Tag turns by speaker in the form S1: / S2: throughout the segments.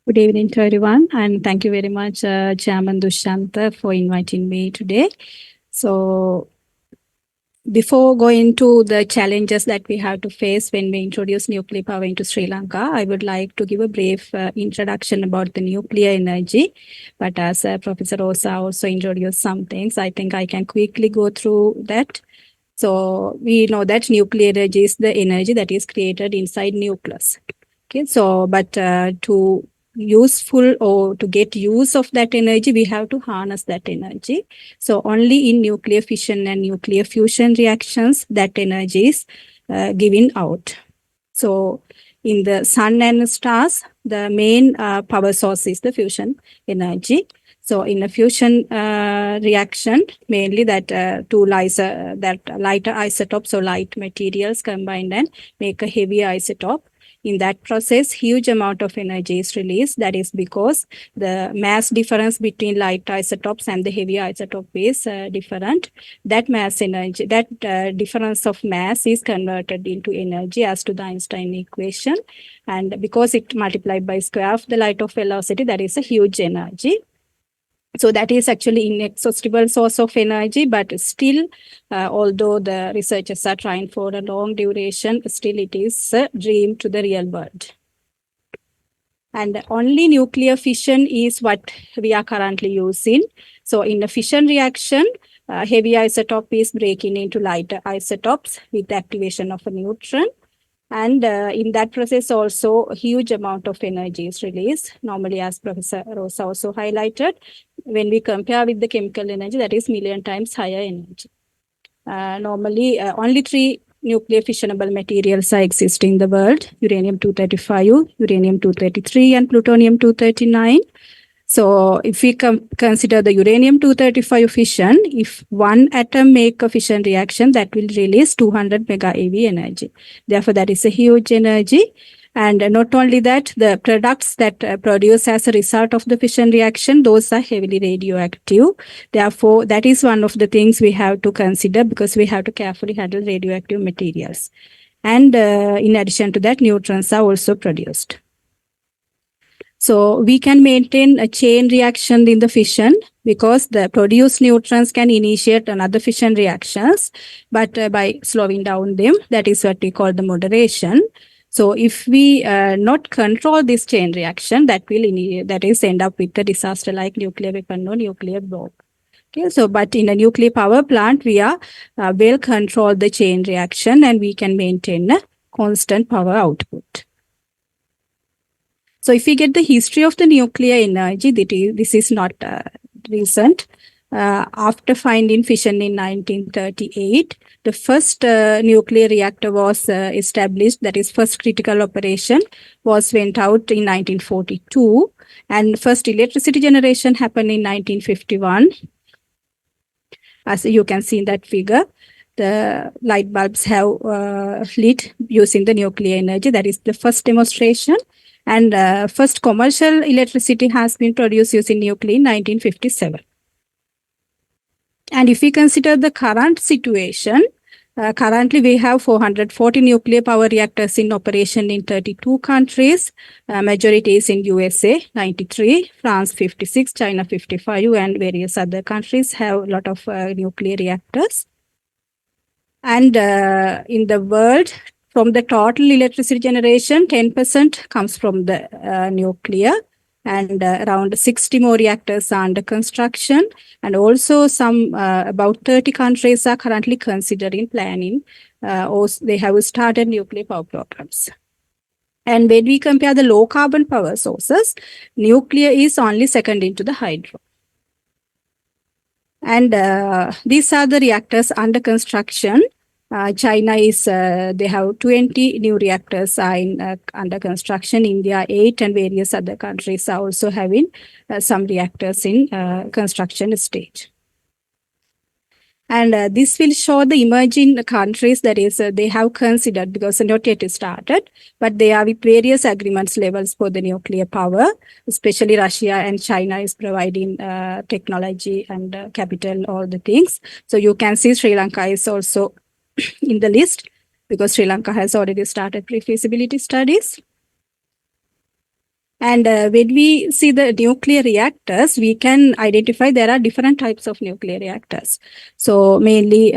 S1: Good evening to everyone, and thank you very much, Chairman Dushyanta, for inviting me today. So, before going to the challenges that we have to face when we introduce nuclear power into Sri Lanka, I would like to give a brief introduction about the nuclear energy. But as Professor Rosa also introduced some things, I think I can quickly go through that. So, we know that nuclear energy is the energy that is created inside nucleus. Okay, so but to useful or to get use of that energy, we have to harness that energy. So only in nuclear fission and nuclear fusion reactions that energy is given out. So in the sun and stars, the main power source is the fusion energy. So in a fusion reaction, mainly that that lighter isotopes or light materials combined and make a heavier isotope. In that process, huge amount of energy is released. That is because the mass difference between light isotopes and the heavy isotope is different. That mass energy, that difference of mass is converted into energy as to the Einstein equation. And because it multiplied by square of the light of velocity, that is a huge energy. So that is actually inexhaustible source of energy, but still, although the researchers are trying for a long duration, still it is a dream to the real world. And only nuclear fission is what we are currently using. So in a fission reaction, heavy isotope is breaking into lighter isotopes with the activation of a neutron. And in that process also, a huge amount of energy is released. Normally, as Professor Rosa also highlighted, when we compare with the chemical energy, that is million times higher energy. Normally, only three nuclear fissionable materials are exist in the world: uranium-235, uranium-233, and plutonium-239. So if we consider the uranium-235 fission, if one atom make a fission reaction, that will release 200 mega eV energy. Therefore, that is a huge energy. And not only that, the products that produce as a result of the fission reaction, those are heavily radioactive. Therefore, that is one of the things we have to consider because we have to carefully handle radioactive materials. And in addition to that, neutrons are also produced. So we can maintain a chain reaction in the fission because the produced neutrons can initiate another fission reactions, but by slowing down them, that is what we call the moderation. So if we not control this chain reaction, that is end up with a disaster like nuclear weapon or nuclear bomb. Okay, so but in a nuclear power plant, we are well control the chain reaction and we can maintain a constant power output. So if we get the history of the nuclear energy, this is not recent. After finding fission in 1938, the first nuclear reactor was established. That is, first critical operation went out in 1942, and first electricity generation happened in 1951. As you can see in that figure, the light bulbs have lit using the nuclear energy. That is the first demonstration. And first commercial electricity has been produced using nuclear in 1957. And if we consider the current situation, currently we have 440 nuclear power reactors in operation in 32 countries. Majority is in USA, 93, France 56, China 55, and various other countries have a lot of nuclear reactors. And in the world, from the total electricity generation, 10% comes from the nuclear, and around 60 more reactors are under construction. And also some about 30 countries are currently considering planning or they have started nuclear power programs. And when we compare the low carbon power sources, nuclear is only second into the hydro. And these are the reactors under construction. China they have 20 new reactors are under construction. India 8, and various other countries are also having some reactors in construction stage. And this will show the emerging countries that is they have considered, because not yet started, but they are with various agreements levels for the nuclear power. Especially Russia and China is providing technology and capital, all the things. So you can see Sri Lanka is also in the list because Sri Lanka has already started pre-feasibility studies. And when we see the nuclear reactors, we can identify there are different types of nuclear reactors. So mainly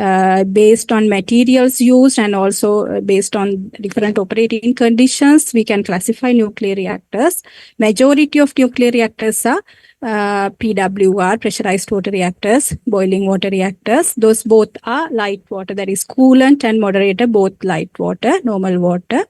S1: based on materials used and also based on different operating conditions, we can classify nuclear reactors. Majority of nuclear reactors are PWR, pressurized water reactors, boiling water reactors. Those both are light water, that is coolant and moderator, both light water, normal water.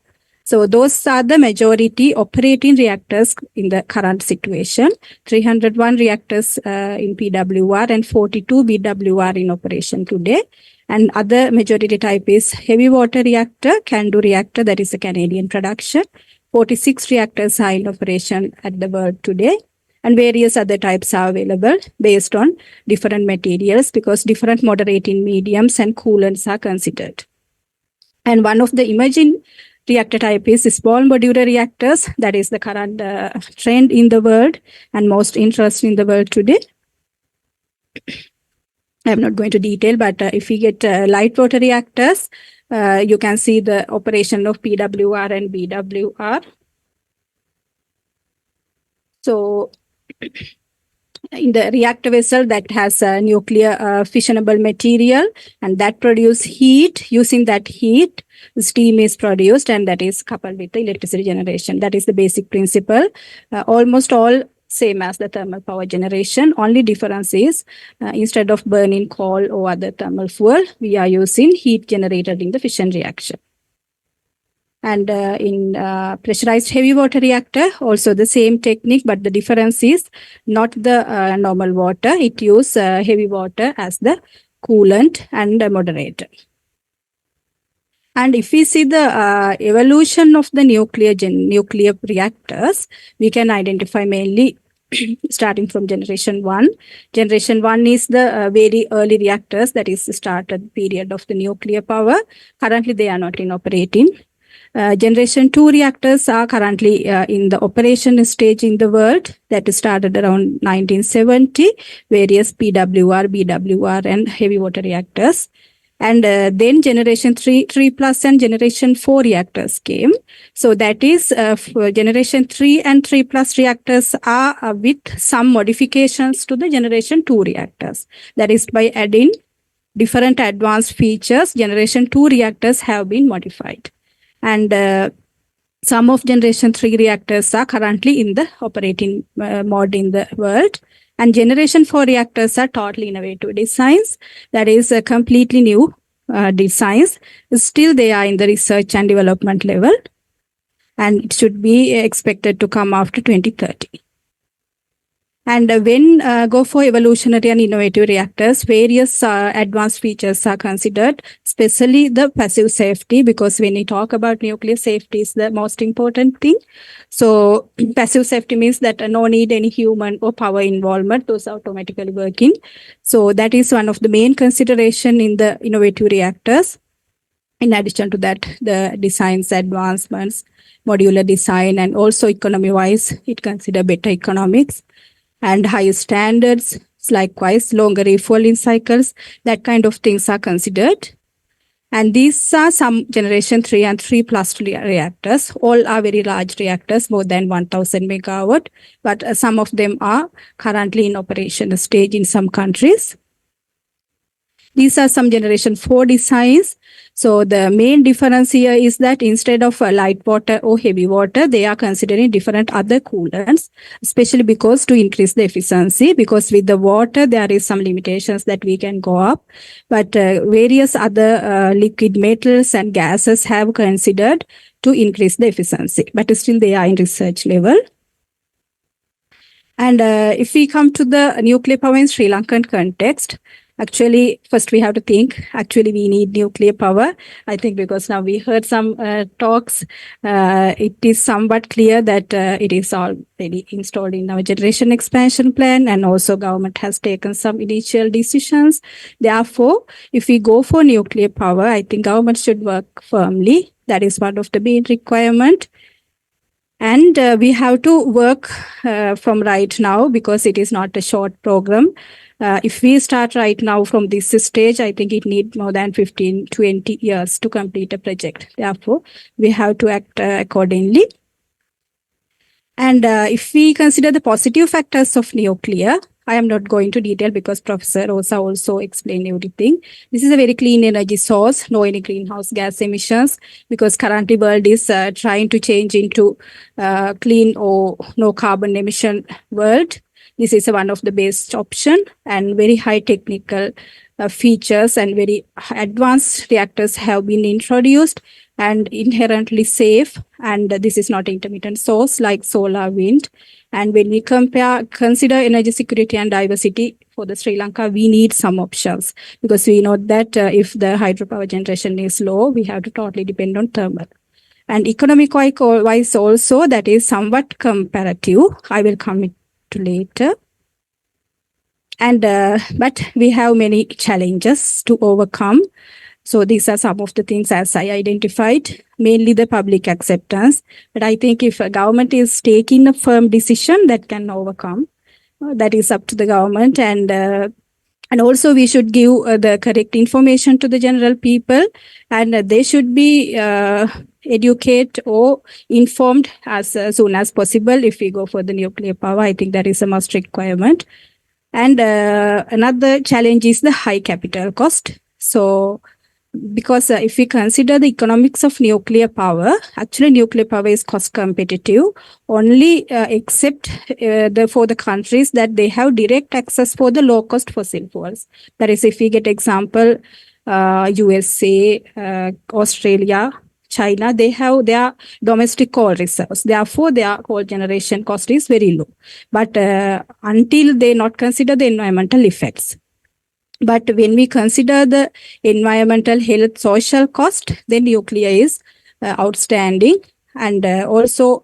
S1: So those are the majority operating reactors in the current situation. 301 reactors in PWR and 42 BWR in operation today. And other majority type is heavy water reactor, CANDU reactor, that is a Canadian production. 46 reactors are in operation at the world today. And various other types are available based on different materials because different moderating mediums and coolants are considered. And one of the emerging reactor type is small modular reactors. That is the current trend in the world and most interest in the world today. I'm not going to detail, but if we get light water reactors, you can see the operation of PWR and BWR. So in the reactor vessel that has a nuclear fissionable material and that produce heat. Using that heat, steam is produced and that is coupled with the electricity generation. That is the basic principle. Almost all same as the thermal power generation. Only difference is instead of burning coal or other thermal fuel, we are using heat generated in the fission reaction. And in pressurized heavy water reactor, also the same technique, but the difference is not the normal water. It uses heavy water as the coolant and moderator. And if we see the evolution of the nuclear reactors, we can identify mainly starting from generation 1. Generation 1 is the very early reactors, that is the started period of the nuclear power. Currently, they are not in operating. Generation 2 reactors are currently in the operation stage in the world that started around 1970, various PWR, BWR and heavy water reactors. And then generation 3 plus and generation 4 reactors came. So that is generation 3 and 3 plus reactors are with some modifications to the generation 2 reactors. That is by adding different advanced features, generation 2 reactors have been modified. And some of generation 3 reactors are currently in the operating mode in the world. And generation 4 reactors are totally innovative designs. That is a completely new designs. Still, they are in the research and development level. And it should be expected to come after 2030. And when go for evolutionary and innovative reactors, various advanced features are considered, especially the passive safety, because when we talk about nuclear safety is the most important thing. So passive safety means that no need any human or power involvement, those are automatically working. So that is one of the main consideration in the innovative reactors. In addition to that, the designs advancements, modular design, and also economy-wise, it consider better economics. And higher standards, likewise, longer refueling cycles, that kind of things are considered. And these are some generation 3 and 3 plus reactors. All are very large reactors, more than 1000 megawatt, but some of them are currently in operation stage in some countries. These are some generation 4 designs. So the main difference here is that instead of light water or heavy water, they are considering different other coolants, especially because to increase the efficiency, because with the water, there is some limitations that we can go up. But various other liquid metals and gases have considered to increase the efficiency, but still they are in research level. And if we come to the nuclear power in Sri Lankan context, actually, first we have to think, actually we need nuclear power. I think because now we heard some talks, it is somewhat clear that it is already installed in our generation expansion plan, and also government has taken some initial decisions. Therefore, if we go for nuclear power, I think government should work firmly. That is one of the main requirement. And we have to work from right now because it is not a short program. If we start right now from this stage, I think it needs more than 15, 20 years to complete a project. Therefore, we have to act accordingly. And if we consider the positive factors of nuclear, I am not going to detail because Professor Rosa also explained everything. This is a very clean energy source, no any greenhouse gas emissions, because currently world is trying to change into clean or no carbon emission world. This is one of the best option, and very high technical features and very advanced reactors have been introduced and inherently safe. And this is not intermittent source like solar, wind. And when we consider energy security and diversity for the Sri Lanka, we need some options, because we know that if the hydropower generation is low, we have to totally depend on thermal. And economic wise also, that is somewhat comparative. I will come to later. And but we have many challenges to overcome. So these are some of the things as I identified, mainly the public acceptance. But I think if a government is taking a firm decision, that can overcome. That is up to the government. And also we should give the correct information to the general people, and they should be educated or informed as soon as possible if we go for the nuclear power. I think that is a must requirement. And another challenge is the high capital cost. So because if we consider the economics of nuclear power, actually nuclear power is cost competitive only except for the countries that they have direct access for the low cost fossil fuels. That is, if we get example, USA, Australia, China, they have their domestic coal reserves. Therefore, their coal generation cost is very low. But until they not consider the environmental effects. But when we consider the environmental, health, social cost, then nuclear is outstanding. And also,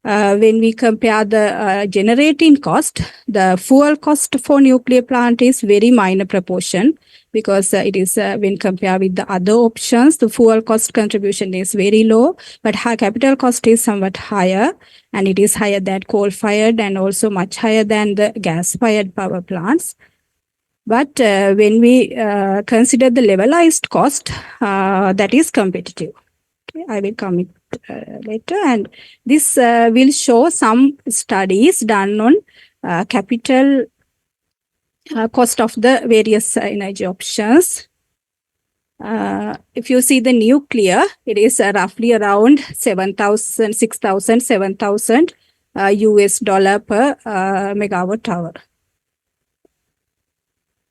S1: when we compare the generating cost, the fuel cost for nuclear plant is very minor proportion, because it is when compared with the other options, the fuel cost contribution is very low, but capital cost is somewhat higher, and it is higher than coal-fired and also much higher than the gas-fired power plants. But when we consider the levelized cost, that is competitive. Okay, I will come later. And this will show some studies done on capital cost of the various energy options. If you see the nuclear, it is roughly around 7,000, 6,000, 7,000 US dollar per megawatt hour.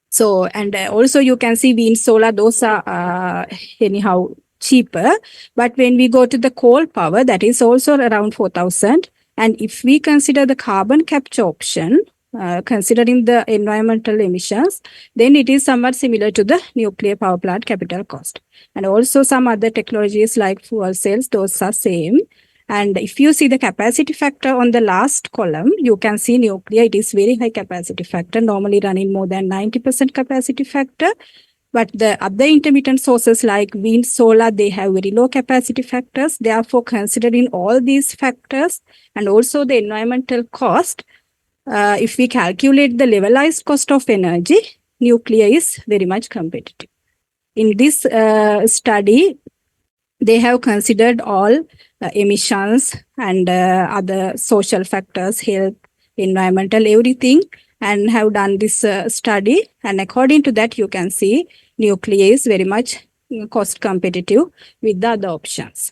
S1: So, and also you can see wind, solar, those are anyhow cheaper. But when we go to the coal power, that is also around 4,000. And if we consider the carbon capture option, considering the environmental emissions, then it is somewhat similar to the nuclear power plant capital cost. And also some other technologies like fuel cells, those are same. And if you see the capacity factor on the last column, you can see nuclear, it is very high capacity factor, normally running more than 90% capacity factor. But the other intermittent sources like wind, solar, they have very low capacity factors. Therefore, considering all these factors and also the environmental cost, if we calculate the levelized cost of energy, nuclear is very much competitive. In this study, they have considered all emissions and other social factors, health, environmental, everything, and have done this study. And according to that, you can see nuclear is very much cost competitive with the other options.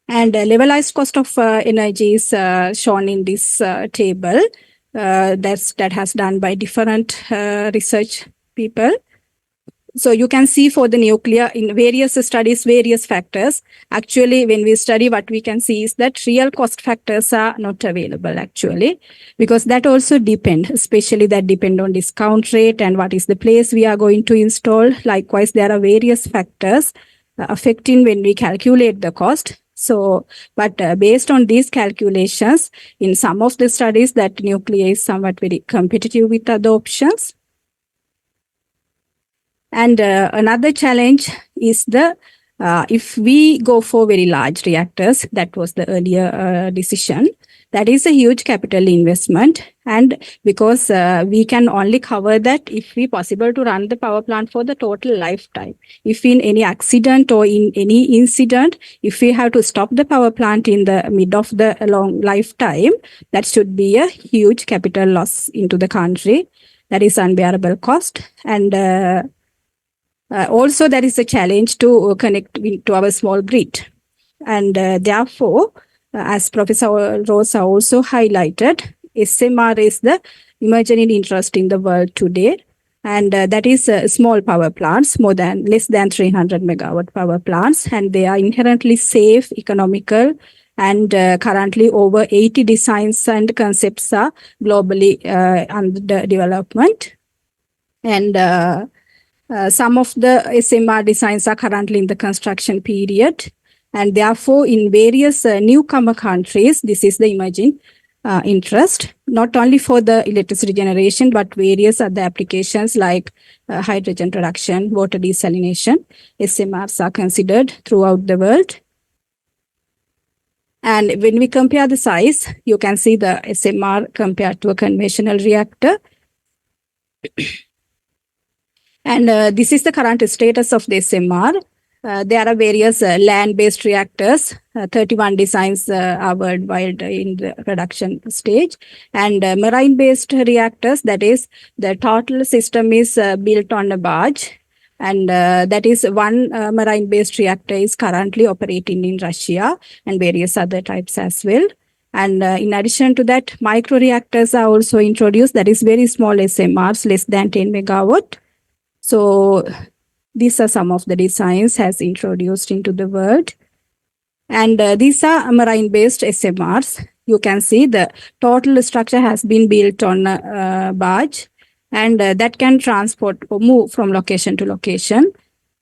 S1: And levelized cost of energy is shown in this table. That has done by different research people. So you can see for the nuclear in various studies, various factors. Actually, when we study, what we can see is that real cost factors are not available actually, because that also depend, especially that depend on discount rate and what is the place we are going to install. Likewise, there are various factors affecting when we calculate the cost. So, but based on these calculations, in some of the studies, that nuclear is somewhat very competitive with other options. And another challenge is the If we go for very large reactors, that was the earlier decision, that is a huge capital investment. And because we can only cover that if we possible to run the power plant for the total lifetime. If in any accident or in any incident, if we have to stop the power plant in the mid of the long lifetime, that should be a huge capital loss into the country. That is unbearable cost. And also, there is a challenge to connect to our small grid. And therefore, as Professor Rosa also highlighted, SMR is the emerging interest in the world today. And that is small power plants, less than 300 megawatt power plants. And they are inherently safe, economical, and currently over 80 designs and concepts are globally under development. And some of the SMR designs are currently in the construction period. And therefore, in various newcomer countries, this is the emerging interest, not only for the electricity generation, but various other applications like hydrogen production, water desalination. SMRs are considered throughout the world. And when we compare the size, you can see the SMR compared to a conventional reactor. And this is the current status of the SMR. There are various land-based reactors. 31 designs are worldwide in the production stage. And marine-based reactors, that is, the total system is built on a barge. And that is one marine-based reactor is currently operating in Russia and various other types as well. And in addition to that, micro-reactors are also introduced. That is very small SMRs, less than 10 megawatt. So these are some of the designs has introduced into the world. And these are marine-based SMRs. You can see the total structure has been built on a barge, and that can transport or move from location to location.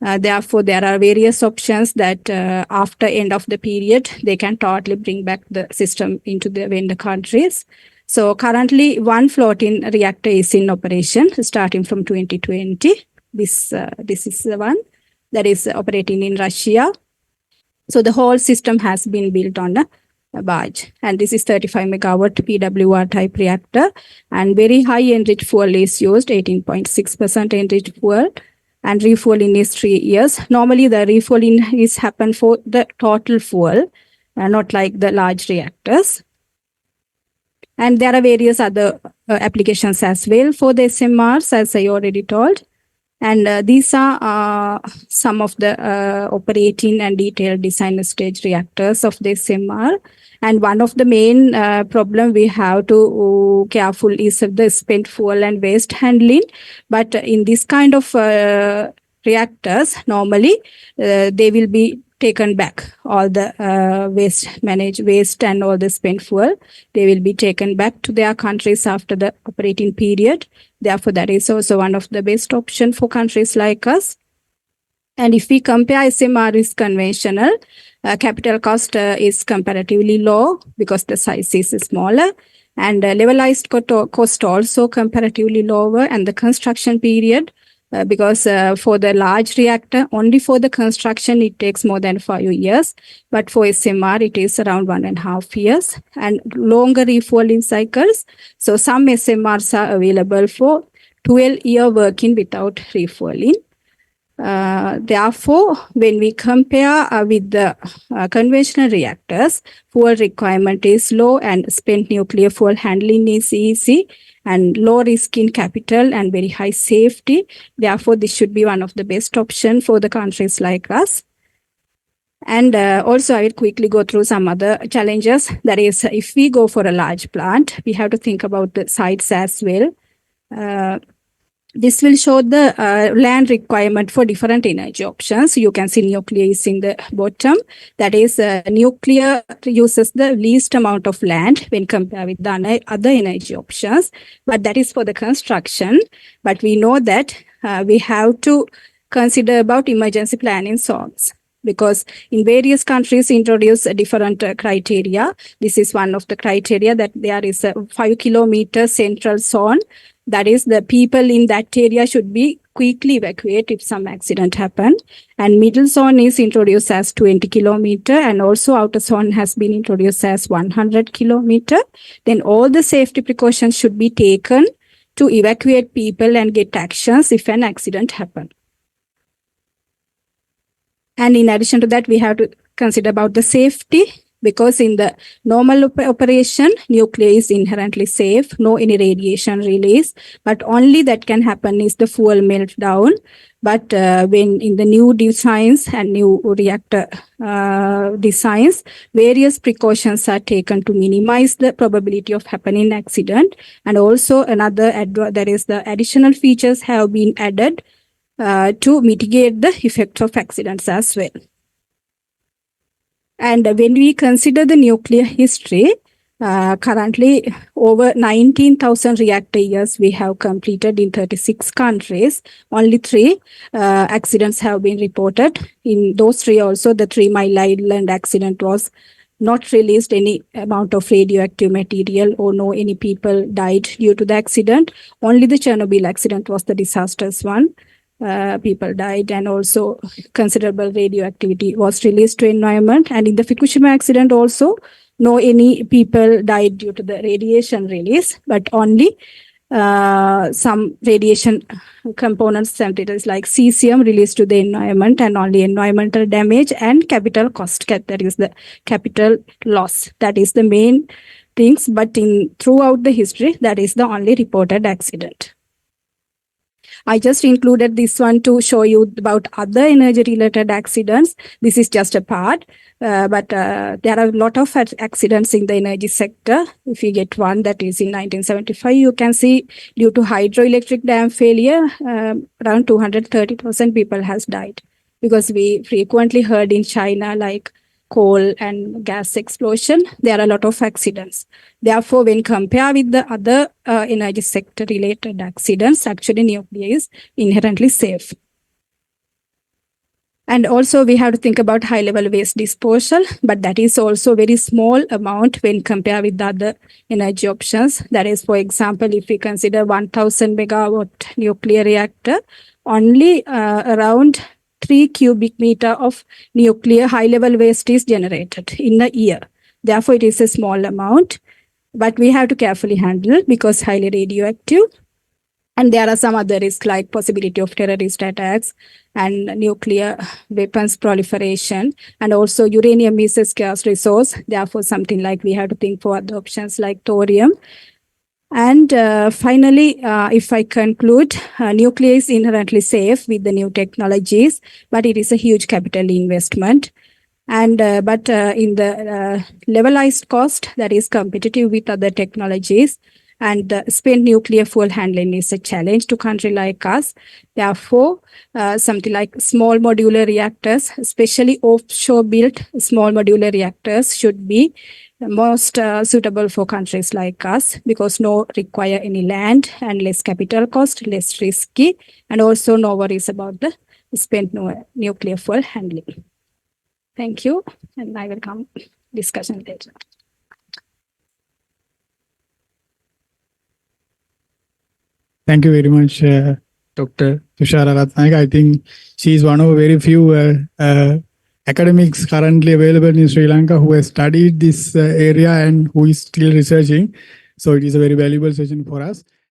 S1: Therefore, there are various options that after end of the period, they can totally bring back the system into the vendor countries. So currently, one floating reactor is in operation starting from 2020. This is the one that is operating in Russia. So the whole system has been built on a barge. And this is 35 megawatt PWR type reactor. And very high enriched fuel is used, 18.6% enriched fuel. And refueling is 3 years. Normally, the refueling is happen for the total fuel, not like the large reactors. And there are various other applications as well for the SMRs, as I already told. And these are some of the operating and detailed design stage reactors of the SMR. And one of the main problem we have to careful is the spent fuel and waste handling. But in this kind of reactors, normally they will be taken back. All the waste and all the spent fuel, they will be taken back to their countries after the operating period. Therefore, that is also one of the best option for countries like us. And if we compare SMR is conventional, capital cost is comparatively low because the size is smaller, and levelized cost also comparatively lower, and the construction period because for the large reactor, only for the construction, it takes more than 5 years. But for SMR, it is around 1.5 years and longer refueling cycles. So some SMRs are available for 12-year working without refueling. Therefore, when we compare with the conventional reactors, fuel requirement is low and spent nuclear fuel handling is easy and low risk in capital and very high safety. Therefore, this should be one of the best options for the countries like us. And also, I will quickly go through some other challenges. That is, if we go for a large plant, we have to think about the sites as well. This will show the land requirement for different energy options. You can see nuclear is in the bottom. That is, nuclear uses the least amount of land when compared with the other energy options. But that is for the construction. But we know that we have to consider about emergency planning zones, because in various countries introduce a different criteria. This is one of the criteria, that there is a 5 kilometer central zone. That is, the people in that area should be quickly evacuate if some accident happened. And middle zone is introduced as 20 kilometer, and also outer zone has been introduced as 100 kilometer. Then all the safety precautions should be taken to evacuate people and get actions if an accident happens. And in addition to that, we have to consider about the safety, because in the normal operation, nuclear is inherently safe, no any radiation release, but only that can happen is the fuel meltdown. But when in the new designs and new reactor designs, various precautions are taken to minimize the probability of happening accident. And also another, that is the additional features have been added to mitigate the effects of accidents as well. And when we consider the nuclear history, currently over 19,000 reactor years we have completed in 36 countries. Only 3 accidents have been reported. In those 3 also, the 3 Mile Island accident was not released any amount of radioactive material, or no any people died due to the accident. Only the Chernobyl accident was the disastrous one. People died, and also considerable radioactivity was released to environment. And in the Fukushima accident also, no any people died due to the radiation release, but only some radiation components, substances like cesium, released to the environment, and only environmental damage and capital cost. That is the capital loss. That is the main things. But in throughout the history, that is the only reported accident. I just included this one to show you about other energy-related accidents. This is just a part, but there are a lot of accidents in the energy sector. If you get one, that is in 1975, you can see due to hydroelectric dam failure, around 230,000 people has died. Because we frequently heard in China, like coal and gas explosion, there are a lot of accidents. Therefore, when compared with the other energy sector related accidents, actually nuclear is inherently safe. And also we have to think about high level waste disposal, but that is also very small amount when compared with the other energy options. That is, for example, if we consider 1000 megawatt nuclear reactor, only around 3 cubic meter of nuclear high level waste is generated in a year. Therefore, it is a small amount, but we have to carefully handle because highly radioactive. And there are some other risks like possibility of terrorist attacks and nuclear weapons proliferation. And also uranium is a scarce resource. Therefore, something like we have to think for other options like thorium. And finally, if I conclude, nuclear is inherently safe with the new technologies, but it is a huge capital investment. And but in the levelized cost that is competitive with other technologies, and the spent nuclear fuel handling is a challenge to country like us. Therefore, something like small modular reactors, especially offshore built small modular reactors, should be most suitable for countries like us because no require any land and less capital cost, less risky, and also no worries about the spent nuclear fuel handling. Thank you, and I will come discussion later.
S2: Thank you very much, Dr. Thushara Rathnayake. I think she is one of very few academics currently available in Sri Lanka who has studied this area and who is still researching. So it is a very valuable session for us.